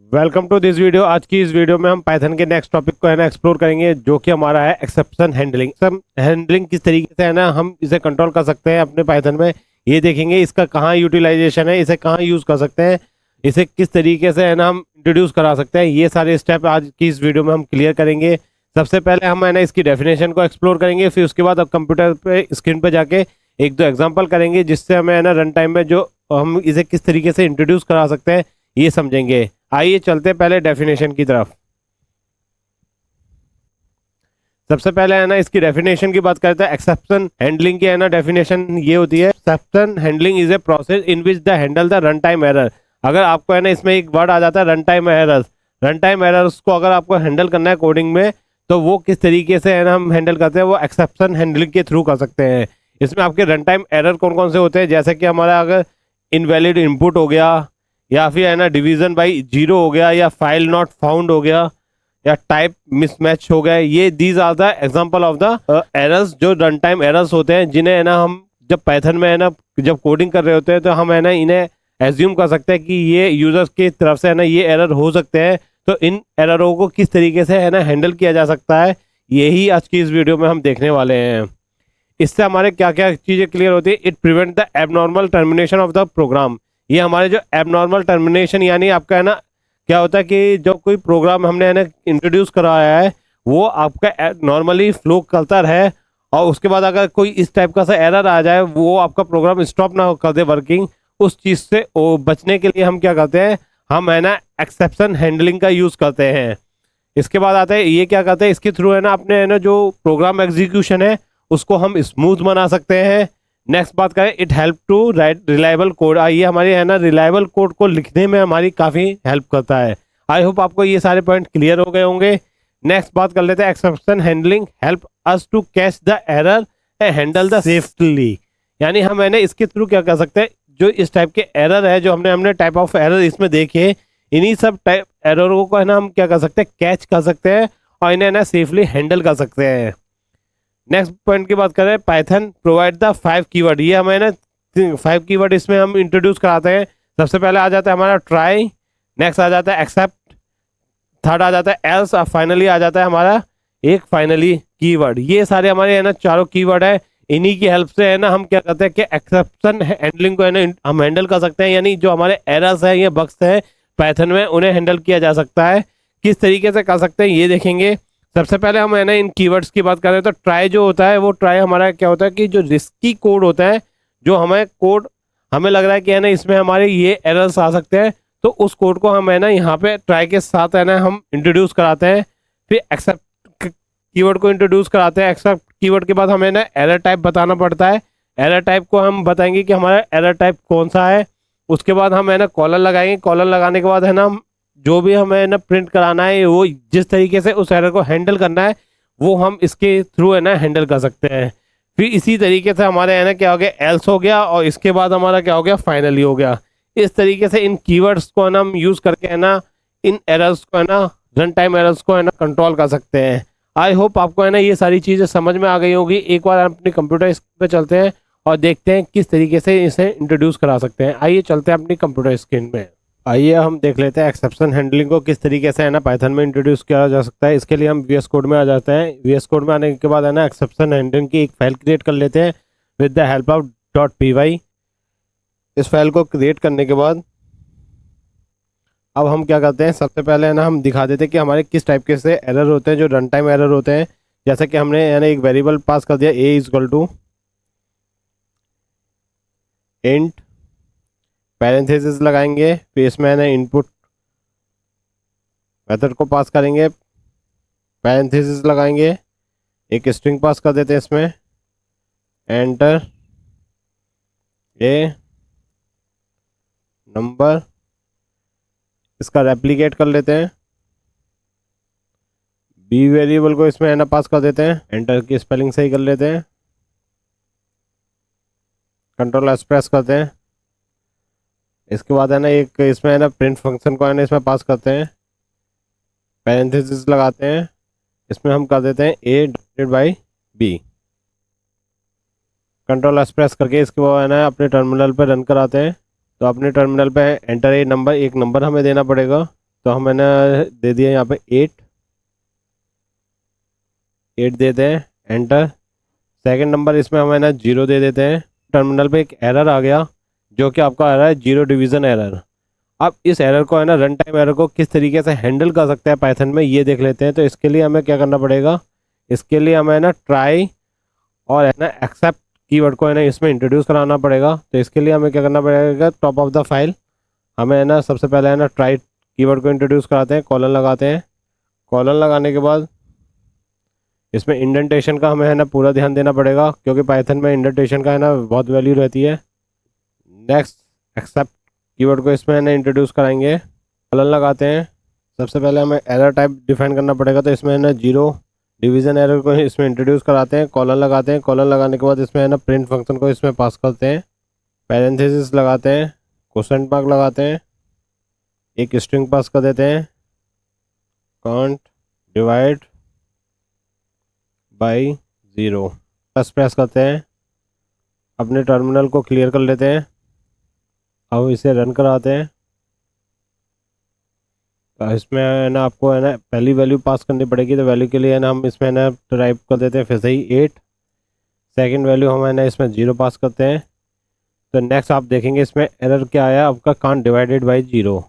Welcome to this video. आज की इस वीडियो में हम पाइथन के नेक्स्ट टॉपिक को है ना एक्सप्लोर करेंगे, जो कि हमारा है एक्सेप्शन हैंडलिंग। सब हैंडलिंग किस तरीके से है ना हम इसे कंट्रोल कर सकते हैं अपने पाइथन में, ये देखेंगे। इसका कहाँ यूटिलाइजेशन है, इसे कहाँ यूज कर सकते हैं, इसे किस तरीके से है ना हम इंट्रोड्यूस करा सकते हैं, ये सारे स्टेप आज की इस वीडियो में हम क्लियर करेंगे। सबसे पहले हम है ना इसकी डेफिनेशन को एक्सप्लोर करेंगे, फिर उसके बाद अब कंप्यूटर पे स्क्रीन पे जाके एक दो एग्जाम्पल करेंगे, जिससे हमें है ना रन टाइम में जो हम इसे किस तरीके से इंट्रोड्यूस करा सकते हैं ये समझेंगे। आइए चलते हैं पहले डेफिनेशन की तरफ। सबसे पहले है ना इसकी डेफिनेशन की बात करते हैं। एक्सेप्शन हैंडलिंग की है ना डेफिनेशन ये होती है, exception handling is a process in which the handle the run time error. अगर आपको है ना इसमें एक वर्ड आ जाता है run time error, run time errors को अगर आपको हैंडल करना है कोडिंग में, तो वो किस तरीके से है ना हम हैंडल करते हैं, वो एक्सेप्शन हैंडलिंग के थ्रू कर सकते हैं। इसमें आपके रन टाइम एरर कौन कौन से होते हैं, जैसे कि हमारा अगर इनवैलिड इनपुट हो गया, या फिर है ना डिवीजन बाई जीरो हो गया, या फाइल नॉट फाउंड हो गया, या टाइप मिसमैच हो गया। ये these are the example of the errors, जो रन टाइम एरर्स होते हैं, जिन्हें है ना हम जब पाइथन में है ना जब कोडिंग कर रहे होते हैं, तो हम है ना इन्हें एज्यूम कर सकते हैं कि ये यूजर्स की तरफ से है ना ये एरर हो सकते हैं। तो इन एररों को किस तरीके से है ना हैंडल किया जा सकता है, यही आज की इस वीडियो में हम देखने वाले हैं। इससे हमारे क्या क्या चीज़ें क्लियर होती है। It prevent the abnormal termination of the program. ये हमारे जो एबनॉर्मल टर्मिनेशन, यानी आपका है ना क्या होता है कि जो कोई प्रोग्राम हमने है ना इंट्रोड्यूस कराया है, वो आपका नॉर्मली फ्लो करता रहे, और उसके बाद अगर कोई इस टाइप का सा एरर आ जाए, वो आपका प्रोग्राम स्टॉप ना कर दे वर्किंग, उस चीज़ से बचने के लिए हम क्या करते हैं, हम है ना एक्सेप्शन हैंडलिंग का यूज़ करते हैं। इसके बाद आता है ये क्या करते हैं, इसके थ्रू है ना अपने है ना जो प्रोग्राम एग्जीक्यूशन है उसको हम स्मूथ बना सकते हैं। नेक्स्ट बात करें, it help to write reliable code. ये हमारी है ना रिलायबल कोड को लिखने में हमारी काफ़ी हेल्प करता है। आई होप आपको ये सारे पॉइंट क्लियर हो गए होंगे। नेक्स्ट बात कर लेते हैं, exception handling help us to catch the error and handle the safely. यानी हम है ना इसके थ्रू क्या कर सकते हैं, जो इस टाइप के एरर है, जो हमने हमने टाइप ऑफ एरर इसमें देखे, इन्हीं सब टाइप एररों को है ना हम क्या कर सकते हैं, कैच कर सकते हैं, और इन्हें ना सेफली हैंडल कर सकते हैं। नेक्स्ट पॉइंट की बात करें, पाइथन प्रोवाइड द 5 कीवर्ड। ये हमें ना 5 कीवर्ड इसमें हम इंट्रोड्यूस कराते हैं। सबसे पहले आ जाता है हमारा ट्राई, नेक्स्ट आ जाता है एक्सेप्ट, थर्ड आ जाता है एल्स, और फाइनली आ जाता है हमारा एक फाइनली कीवर्ड। ये सारे हमारे है ना चारों कीवर्ड है। इन्हीं की हेल्प से है ना हम क्या करते हैं कि एक्सेप्शन हैंडलिंग को है ना हम हैंडल कर सकते हैं, यानी जो हमारे एरर्स हैं या बग्स हैं पाइथन में, उन्हें हैंडल किया जा सकता है। किस तरीके से कर सकते हैं ये देखेंगे। सबसे पहले हम है ना इन कीवर्ड्स की बात करें, तो ट्राई जो होता है, वो ट्राई हमारा क्या होता है कि जो रिस्की कोड होता है, जो हमें कोड हमें लग रहा है कि है ना इसमें हमारे ये एरर्स आ सकते हैं, तो उस कोड को हम है ना यहाँ पे ट्राई के साथ है ना हम इंट्रोड्यूस कराते हैं। फिर एक्सेप्ट कीवर्ड को इंट्रोड्यूस कराते हैं। एक्सेप्ट कीवर्ड के बाद हमें ना एरर टाइप बताना पड़ता है। एरर टाइप को हम बताएंगे कि हमारा एरर टाइप कौन सा है। उसके बाद हम है ना कॉलर लगाएंगे। कॉलर लगाने के बाद है ना जो भी हमें ना प्रिंट कराना है, वो जिस तरीके से उस एरर को हैंडल करना है, वो हम इसके थ्रू है ना हैंडल कर सकते हैं। फिर इसी तरीके से हमारे है ना क्या हो गया, एल्स हो गया, और इसके बाद हमारा क्या हो गया, फाइनली हो गया। इस तरीके से इन कीवर्ड्स को है ना हम यूज़ करके है ना इन एरर्स को है ना रन टाइम एरर्स को है ना कंट्रोल कर सकते हैं। आई होप आपको है ना ये सारी चीज़ें समझ में आ गई होगी। एक बार हम अपने कंप्यूटर स्क्रीन पे चलते हैं और देखते हैं किस तरीके से इसे इंट्रोड्यूस करा सकते हैं। आइए चलते हैं अपनी कंप्यूटर स्क्रीन में। आइए हम देख लेते हैं एक्सेप्शन हैंडलिंग को किस तरीके से है ना पाइथन में इंट्रोड्यूस किया जा सकता है। इसके लिए हम वीएस कोड में आ जाते हैं। वीएस कोड में आने के बाद है ना एक्सेप्शन हैंडलिंग की एक फाइल क्रिएट कर लेते हैं with the help of .py। इस फाइल को क्रिएट करने के बाद अब हम क्या करते हैं, सबसे पहले है ना हम दिखा देते हैं कि हमारे किस टाइप के से एरर होते हैं, जो रन टाइम एरर होते हैं। जैसे कि हमने है ना एक वेरिएबल पास कर दिया a equal to int, parenthesis लगाएंगे, फिर इसमें है ना इनपुट मेथड को पास करेंगे, पैरेंथेसिस लगाएंगे, एक स्ट्रिंग पास कर देते हैं इसमें, एंटर ए नंबर, इसका रेप्लिकेट कर लेते हैं, बी वेरिएबल को इसमें है ना पास कर देते हैं, एंटर की स्पेलिंग सही कर लेते हैं, कंट्रोल एस प्रेस करते हैं। इसके बाद है ना एक इसमें है ना प्रिंट फंक्शन को है ना इसमें पास करते हैं, पैरेंथेसिस लगाते हैं, इसमें हम कर देते हैं a divided by b, control S press करके इसके बाद है ना अपने टर्मिनल पर रन कराते हैं। तो अपने टर्मिनल पे एंटर ए नंबर, एक नंबर हमें देना पड़ेगा। तो हम मैंने दे दिया यहाँ पे 8 दे दें, एंटर। सेकंड नंबर इसमें हम है ना 0 दे देते हैं। टर्मिनल पे एक एरर आ गया जो कि आपका आ रहा है 0 डिवीज़न एरर। अब इस एरर को है ना, रन टाइम एरर को किस तरीके से हैंडल कर सकते हैं पाइथन में, ये देख लेते हैं। तो इसके लिए हमें क्या करना पड़ेगा, इसके लिए हमें ना ट्राई और है ना एक्सेप्ट कीवर्ड को है ना इसमें इंट्रोड्यूस कराना पड़ेगा। तो इसके लिए हमें क्या करना पड़ेगा, टॉप ऑफ द फाइल हमें है ना सबसे पहले है ना ट्राई कीवर्ड को इंट्रोड्यूस कराते हैं, कॉलन लगाते हैं। कॉलन लगाने के बाद इसमें इंडेंटेशन का हमें है ना पूरा ध्यान देना पड़ेगा, क्योंकि पाइथन में इंडेंटेशन का है ना बहुत वैल्यू रहती है। नेक्स्ट एक्सेप्ट कीवर्ड को इसमें है ना इंट्रोड्यूस कराएंगे, कॉलन लगाते हैं। सबसे पहले हमें एरर टाइप डिफाइन करना पड़ेगा, तो इसमें है ना 0 डिवीज़न एरर को इसमें इंट्रोड्यूस कराते हैं, कॉलन लगाते हैं। कॉलन लगाने के बाद इसमें है ना प्रिंट फंक्शन को इसमें पास करते हैं, पैरेंथेसिस लगाते हैं, क्वोशंट मार्क लगाते हैं, एक स्ट्रिंग पास कर देते हैं, कांट डिवाइड बाई 0 प्रेस करते हैं। अपने टर्मिनल को क्लियर कर लेते हैं। अब इसे रन कराते हैं। तो इसमें है ना आपको है ना पहली वैल्यू पास करनी पड़ेगी, तो वैल्यू के लिए है ना हम इसमें है ना टाइप कर देते हैं फिर से ही 8। सेकंड वैल्यू हम है ना इसमें 0 पास करते हैं। तो नेक्स्ट आप देखेंगे इसमें एरर क्या आया आपका, कांट डिवाइडेड बाई 0।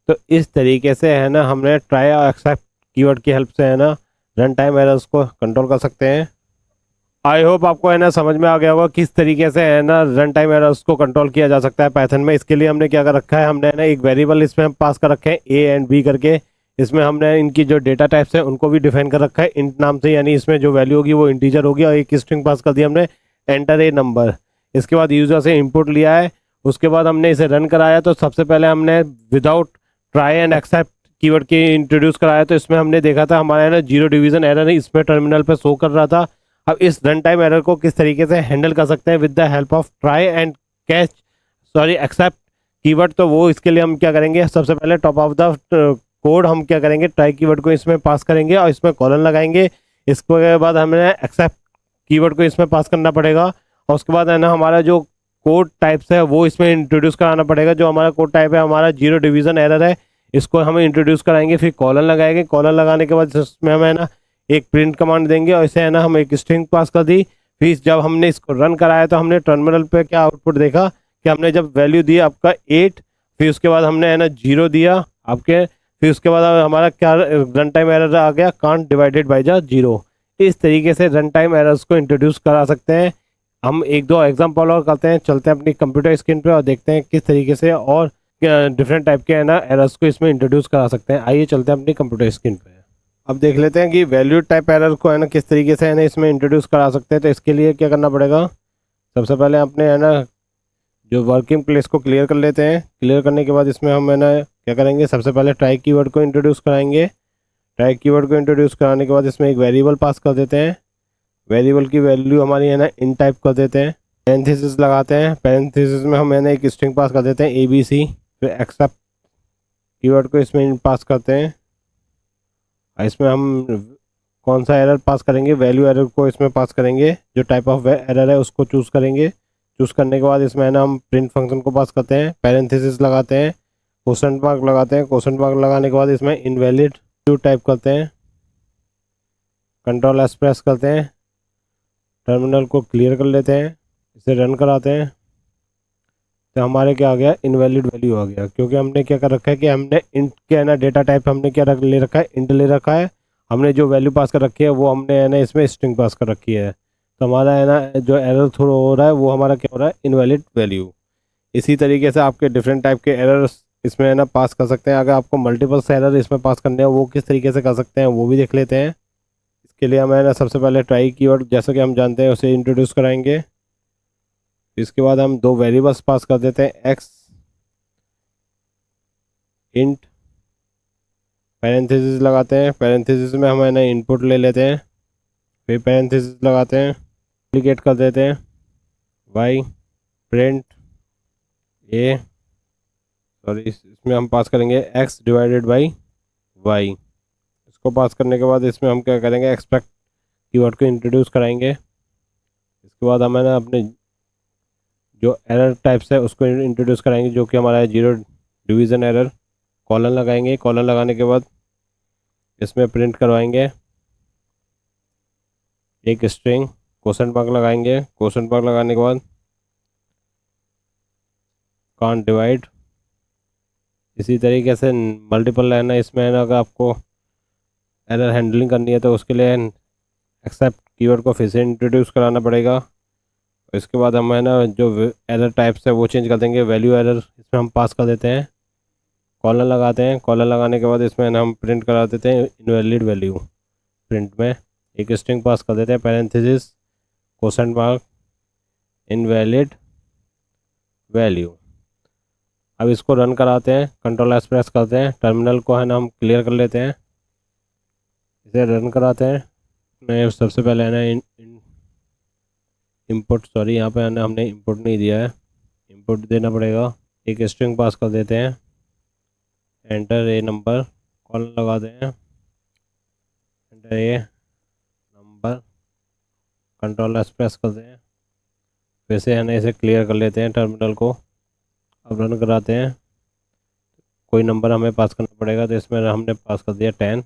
तो इस तरीके से है ना हमने ट्राई और एक्सेप्ट कीवर्ड की हेल्प से है ना रन टाइम एरर्स को कंट्रोल कर सकते हैं। आई होप आपको है ना समझ में आ गया होगा किस तरीके से है ना रन टाइम एरर्स को कंट्रोल किया जा सकता है पाइथन में। इसके लिए हमने क्या कर रखा है, हमने ना एक वेरिएबल इसमें हम पास कर रखे हैं ए एंड बी करके। इसमें हमने इनकी जो डेटा टाइप्स हैं उनको भी डिफाइन कर रखा है इंट नाम से, यानी इसमें जो वैल्यू होगी वो इंटीजर होगी, और एक स्ट्रिंग पास कर दिया हमने एंटर ए नंबर। इसके बाद यूजर से इनपुट लिया है, उसके बाद हमने इसे रन कराया। तो सबसे पहले हमने without try and except keyword की इंट्रोड्यूस कराया, तो इसमें हमने देखा था हमारा है ना 0 डिवीजन एरर इसमें टर्मिनल पे शो कर रहा था। अब इस रन टाइम एरर को किस तरीके से हैंडल कर सकते हैं with the help of try and catch except keyword. तो वो इसके लिए हम क्या करेंगे, सबसे पहले टॉप ऑफ द कोड हम क्या करेंगे, ट्राई कीवर्ड को इसमें पास करेंगे और इसमें कॉलन लगाएंगे। इसके बाद हमें एक्सेप्ट कीवर्ड को इसमें पास करना पड़ेगा, और उसके बाद है ना हमारा जो कोड टाइप्स है वो इसमें इंट्रोड्यूस कराना पड़ेगा। जो हमारा कोड टाइप है हमारा 0 डिवीजन एरर है, इसको हमें इंट्रोड्यूस कराएंगे, फिर कॉलन लगाएंगे। कॉलन लगाने के बाद इसमें हमें ना एक प्रिंट कमांड देंगे, और इसे है ना हम एक स्ट्रिंग पास कर दी। फिर जब हमने इसको रन कराया तो हमने टर्मिनल पे क्या आउटपुट देखा कि हमने जब वैल्यू दी आपका 8, फिर उसके बाद हमने है ना 0 दिया आपके, फिर उसके बाद हमारा क्या रन टाइम एरर आ गया, कांट डिवाइडेड बाई द 0। इस तरीके से रन टाइम एरर्स को इंट्रोड्यूस करा सकते हैं हम। एक दो एग्जाम्पल और करते हैं, चलते हैं अपनी कंप्यूटर स्क्रीन पे और देखते हैं किस तरीके से और डिफरेंट टाइप के है ना एरर्स को इसमें इंट्रोड्यूस करा सकते हैं। आइए चलते हैं अपनी कंप्यूटर स्क्रीन पे। अब देख लेते हैं कि वैल्यू टाइप एरर को है ना किस तरीके से है ना इसमें इंट्रोड्यूस करा सकते हैं। तो इसके लिए क्या करना पड़ेगा, सबसे पहले अपने है ना जो वर्किंग प्लेस को क्लियर कर लेते हैं। क्लियर करने के बाद इसमें हम है ना क्या करेंगे, सबसे पहले ट्राई कीवर्ड को इंट्रोड्यूस कराएंगे। ट्राई कीवर्ड को इंट्रोड्यूस कराने के बाद इसमें एक वेरिएबल पास कर देते हैं। वेरिएबल की वैल्यू हमारी है ना इन टाइप कर देते हैं। पैरेंथेसिस लगाते हैं, पैरेंथेसिस में हम है ना एक स्ट्रिंग पास कर देते हैं ABC। फिर एक्सेप्ट कीवर्ड को इसमें पास करते हैं। इसमें हम कौन सा एरर पास करेंगे, वैल्यू एरर को इसमें पास करेंगे। जो टाइप ऑफ एरर है उसको चूज़ करेंगे। चूज़ करने के बाद इसमें है ना हम प्रिंट फंक्शन को पास करते हैं, पैरेंथेसिस लगाते हैं, क्वोशंट मार्क लगाते हैं। क्वोशंट मार्क लगाने के बाद इसमें इनवैलिड टाइप करते हैं, कंट्रोल एस प्रेस करते हैं, टर्मिनल को क्लियर कर लेते हैं, इसे रन कराते हैं। तो हमारे क्या आ गया, इनवैलिड वैल्यू आ गया, क्योंकि हमने क्या कर रखा है कि हमने इंट के है ना डेटा टाइप हमने क्या ले रखा है, इंट ले रखा है। हमने जो वैल्यू पास कर रखी है वो हमने है ना इसमें स्ट्रिंग पास कर रखी है। तो हमारा है ना जो एरर थ्रो हो रहा है वो हमारा क्या हो रहा है, इनवैलिड वैल्यू। इसी तरीके से आपके डिफरेंट टाइप के एरर्स इसमें है ना पास कर सकते हैं। अगर आपको मल्टीपल एरर इसमें पास करने हैं वो किस तरीके से कर सकते हैं वो भी देख लेते हैं। इसके लिए हम है ना सबसे पहले ट्राई कीवर्ड जैसा कि हम जानते हैं उसे इंट्रोड्यूस कराएंगे। इसके बाद हम दो वेरिएबल्स पास कर देते हैं, एक्स इंट, पैरेंथेसिस लगाते हैं। पैरेंथेसिस में हम है ना इनपुट ले लेते हैं, फिर पैरेंथेसिस लगाते हैं, डुप्लीकेट कर देते हैं, वाई प्रिंट ए, सॉरी इसमें हम पास करेंगे एक्स डिवाइडेड बाई वाई। इसको पास करने के बाद इसमें हम क्या करेंगे, एक्सपेक्ट कीवर्ड को इंट्रोड्यूस कराएंगे। इसके बाद हम है ना अपने जो एरर टाइप्स है उसको इंट्रोड्यूस कराएंगे, जो कि हमारा है 0 डिवीज़न एरर। कॉलन लगाएंगे, कॉलन लगाने के बाद इसमें प्रिंट करवाएंगे एक स्ट्रिंग, क्वेश्चन मार्क लगाएंगे, क्वेश्चन मार्क लगाने के बाद कांट डिवाइड। इसी तरीके से मल्टीपल लाइन है इसमें है ना, अगर आपको एरर हैंडलिंग करनी है तो उसके लिए एक्सेप्ट कीवर्ड को फिर से इंट्रोड्यूस कराना पड़ेगा। इसके बाद हम है ना जो एरर टाइप्स है वो चेंज कर देंगे। वैल्यू एरर इसमें हम पास कर देते हैं, कॉलन लगाते हैं, कॉलन लगाने के बाद इसमें हम प्रिंट करा देते हैं इनवैलिड वैल्यू। प्रिंट में एक स्ट्रिंग पास कर देते हैं, parenthesis question mark invalid value. अब इसको रन कराते हैं, कंट्रोल एस प्रेस करते हैं, टर्मिनल को है ना हम क्लियर कर लेते हैं, इसे रन कराते हैं। मैं सबसे पहले है ना इनपुट, सॉरी यहाँ पे है ना हमने इनपुट नहीं दिया है, इनपुट देना पड़ेगा। एक स्ट्रिंग पास कर देते हैं, एंटर ए नंबर, कॉलन लगाते हैं, enter a number, control S press करते हैं, फिर से है ना इसे क्लियर कर लेते हैं टर्मिनल को। अब रन कराते हैं, कोई नंबर हमें पास करना पड़ेगा, तो इसमें हमने पास कर दिया 10।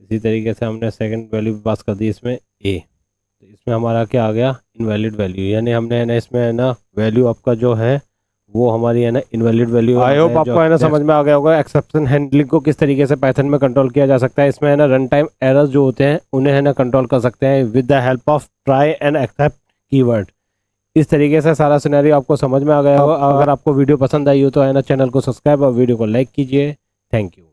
इसी तरीके से हमने सेकंड वैल्यू पास कर दी इसमें ए, तो इसमें हमारा क्या आ गया इनवैलिड वैल्यू, यानी हमने है ना इसमें है ना वैल्यू आपका जो है वो हमारी है ना इनवैलिड वैल्यू। आई होप आपको है ना समझ में आ गया होगा एक्सेप्शन हैंडलिंग को किस तरीके से पाइथन में कंट्रोल किया जा सकता है। इसमें है ना रन टाइम एरर्स जो होते हैं उन्हें है ना कंट्रोल कर सकते हैं with the help of try and except keyword. इस तरीके से सारा सिनेरियो आपको समझ में आ गया होगा। अगर आपको वीडियो पसंद आई हो तो है ना चैनल को सब्सक्राइब और वीडियो को लाइक कीजिए। Thank you.